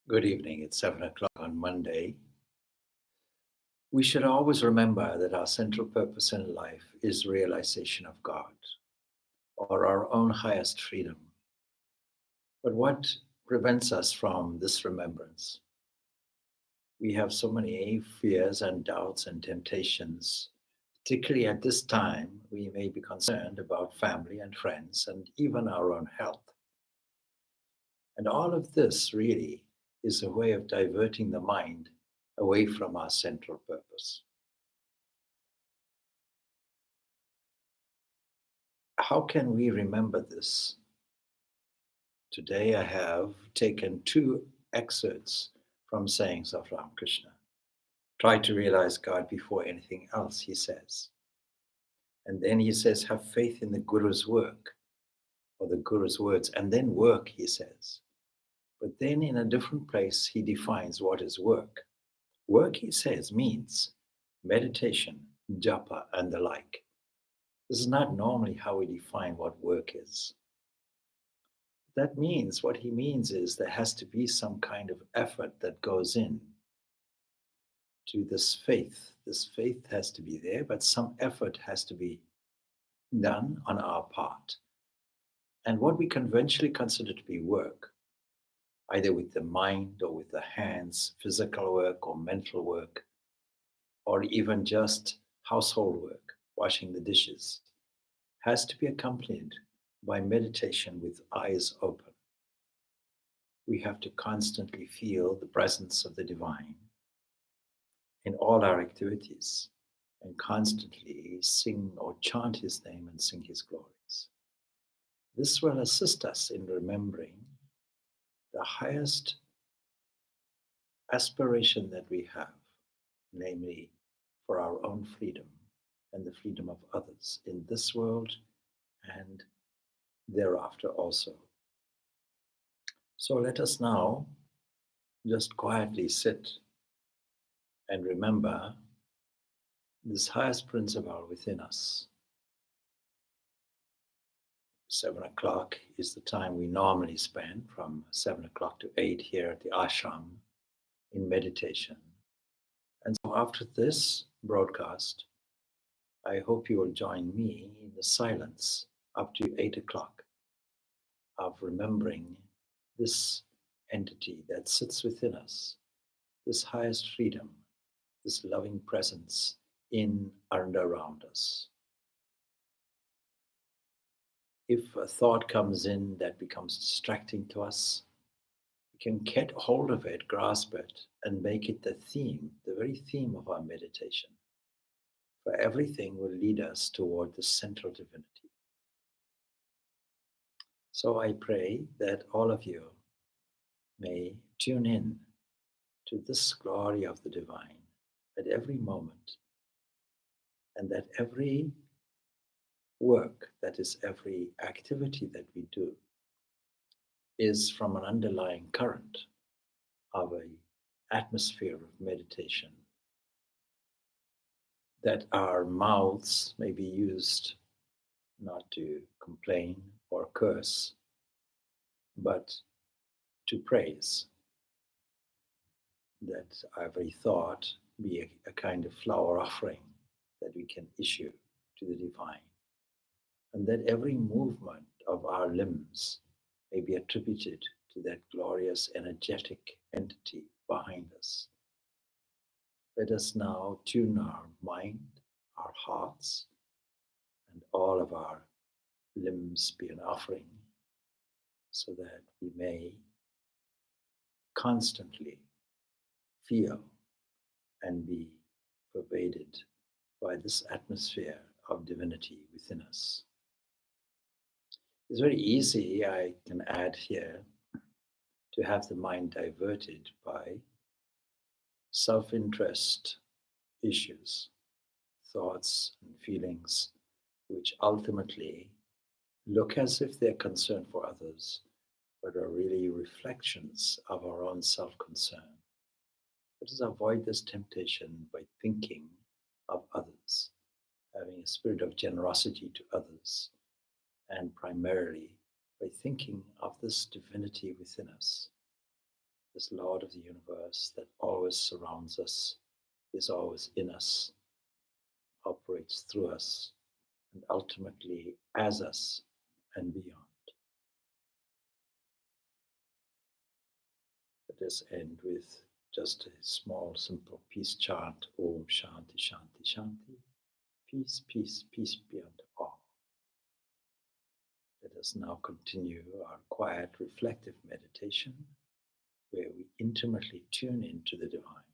Good evening. It's 7 o'clock on Monday. We should always remember that our central purpose in life is realization of God or our own highest freedom. But what prevents us from this remembrance? We have so many fears and doubts and temptations. Particularly at this time, we may be concerned about family and friends and even our own health. And all of this really is a way of diverting the mind away from our central purpose. How can we remember this? Today I have taken two excerpts from sayings of Ramakrishna. Try to realize God before anything else, he says. And then he says, have faith in the Guru's work or the Guru's words, and then work, he says. But then in a different place, he defines what is work. Work, he says, means meditation, japa, and the like. This is not normally how we define what work is. That means what he means is there has to be some kind of effort that goes in to this faith. This faith has to be there, but some effort has to be done on our part. And what we conventionally consider to be work, either with the mind or with the hands, physical work or mental work, or even just household work, washing the dishes, has to be accompanied by meditation with eyes open. We have to constantly feel the presence of the divine in all our activities and constantly sing or chant his name and sing his glories. This will assist us in remembering the highest aspiration that we have, namely for our own freedom and the freedom of others in this world and thereafter also. So let us now just quietly sit and remember this highest principle within us. 7 o'clock is the time we normally spend from 7 o'clock to 8 here at the ashram in meditation. And so after this broadcast, I hope you will join me in the silence up to 8 o'clock of remembering this entity that sits within us, this highest freedom, this loving presence in and around us. If a thought comes in that becomes distracting to us, we can get hold of it, grasp it, and make it the theme, the very theme of our meditation. For everything will lead us toward the central divinity. So I pray that all of you may tune in to this glory of the divine at every moment, and that every work, that is, every activity that we do, is from an underlying current of an atmosphere of meditation. That our mouths may be used not to complain or curse, but to praise. That every thought be a kind of flower offering that we can issue to the divine. And that every movement of our limbs may be attributed to that glorious energetic entity behind us. Let us now tune our mind, our hearts, and all of our limbs be an offering so that we may constantly feel and be pervaded by this atmosphere of divinity within us. It's very easy, I can add here, to have the mind diverted by self-interest issues, thoughts and feelings, which ultimately look as if they're concern for others, but are really reflections of our own self-concern. Let us avoid this temptation by thinking of others, having a spirit of generosity to others, and primarily by thinking of this divinity within us. this Lord of the universe that always surrounds us, is always in us, operates through us, and ultimately as us and beyond. Let us end with just a small, simple peace chant. Om Shanti, Shanti, Shanti. Peace, peace, peace beyond all. Let us now continue our quiet, reflective meditation where we intimately tune into the divine.